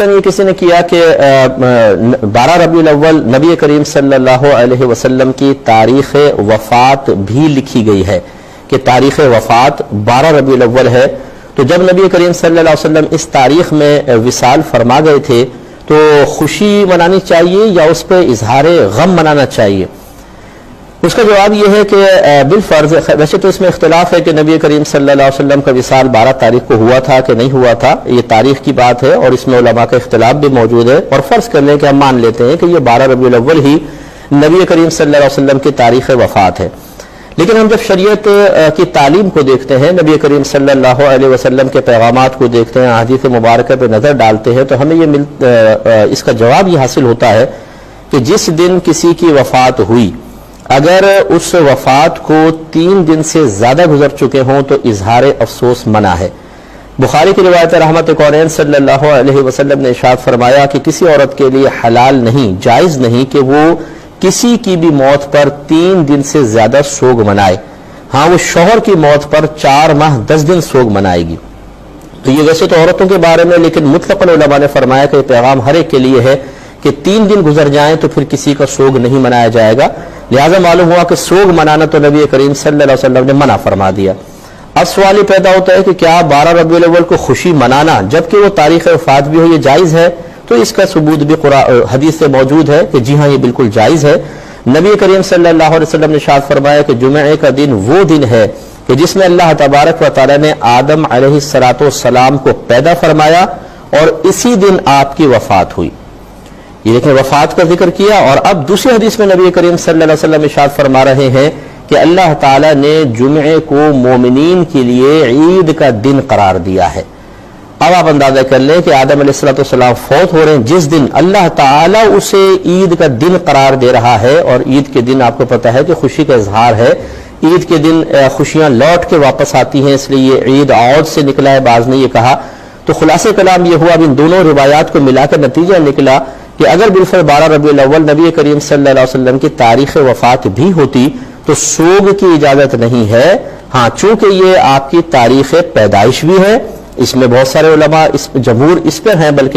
یہ کسی نے کیا کہ 12 ربیع الاول نبی کریم صلی اللہ علیہ وسلم کی تاریخ وفات بھی لکھی گئی ہے کہ تاریخ وفات 12 ربیع الاول ہے. تو جب نبی کریم صلی اللہ علیہ وسلم اس تاریخ میں وصال فرما گئے تھے تو خوشی منانی چاہیے یا اس پہ اظہار غم منانا چاہیے؟ اس کا جواب یہ ہے کہ بالفرض ویسے تو اس میں اختلاف ہے کہ نبی کریم صلی اللہ علیہ وسلم کا وصال 12 تاریخ کو ہوا تھا کہ نہیں ہوا تھا. یہ تاریخ کی بات ہے اور اس میں علماء کا اختلاف بھی موجود ہے. اور فرض کر لیں کہ ہم مان لیتے ہیں کہ یہ 12 ربیع الاول ہی نبی کریم صلی اللہ علیہ وسلم کی تاریخ وفات ہے. لیکن ہم جب شریعت کی تعلیم کو دیکھتے ہیں، نبی کریم صلی اللہ علیہ وسلم کے پیغامات کو دیکھتے ہیں، احادیث مبارکہ پہ نظر ڈالتے ہیں، تو ہمیں اس کا جواب یہ حاصل ہوتا ہے کہ جس دن کسی کی وفات ہوئی اگر اس وفات کو 3 دن سے زیادہ گزر چکے ہوں تو اظہار افسوس منع ہے. بخاری کی روایت رحمت کونین صلی اللہ علیہ وسلم نے ارشاد فرمایا کہ کسی عورت کے لیے حلال نہیں، جائز نہیں کہ وہ کسی کی بھی موت پر 3 دن سے زیادہ سوگ منائے. ہاں، وہ شوہر کی موت پر 4 ماہ 10 دن سوگ منائے گی. تو یہ ویسے تو عورتوں کے بارے میں، لیکن مطلقاً علماء نے فرمایا کہ یہ پیغام ہر ایک کے لیے ہے کہ 3 دن گزر جائیں تو پھر کسی کا سوگ نہیں منایا جائے گا. لہذا معلوم ہوا کہ سوگ منانا تو نبی کریم صلی اللہ علیہ وسلم نے منع فرما دیا. اب سوال یہ پیدا ہوتا ہے کہ کیا 12 ربیع الاول کو خوشی منانا جبکہ وہ تاریخ وفات بھی ہو یہ جائز ہے؟ تو اس کا ثبوت بھی حدیث سے موجود ہے کہ جی ہاں یہ بالکل جائز ہے. نبی کریم صلی اللہ علیہ وسلم نے ارشاد فرمایا کہ جمعے کا دن وہ دن ہے کہ جس میں اللہ تبارک و تعالی نے آدم علیہ السلام کو پیدا فرمایا اور اسی دن آپ کی وفات ہوئی. یہ دیکھیں، وفات کا ذکر کیا. اور اب دوسری حدیث میں نبی کریم صلی اللہ علیہ وسلم ارشاد فرما رہے ہیں کہ اللہ تعالیٰ نے جمعے کو مومنین کے لیے عید کا دن قرار دیا ہے. اب آپ اندازہ کر لیں کہ آدم علیہ السلام فوت ہو رہے ہیں، جس دن اللہ تعالیٰ اسے عید کا دن قرار دے رہا ہے. اور عید کے دن آپ کو پتہ ہے کہ خوشی کا اظہار ہے. عید کے دن خوشیاں لوٹ کے واپس آتی ہیں، اس لیے یہ عید عود سے نکلا ہے، بعض نے یہ کہا. تو خلاصہ کلام یہ ہوا، اب ان دونوں روایات کو ملا کر نتیجہ نکلا کہ اگر بالفعل 12 ربیع الاول نبی کریم صلی اللہ علیہ وسلم کی تاریخ وفات بھی ہوتی تو سوگ کی اجازت نہیں ہے. ہاں، چونکہ یہ آپ کی تاریخ پیدائش بھی ہے، اس میں بہت سارے علماء جمہور اس پر ہیں، بلکہ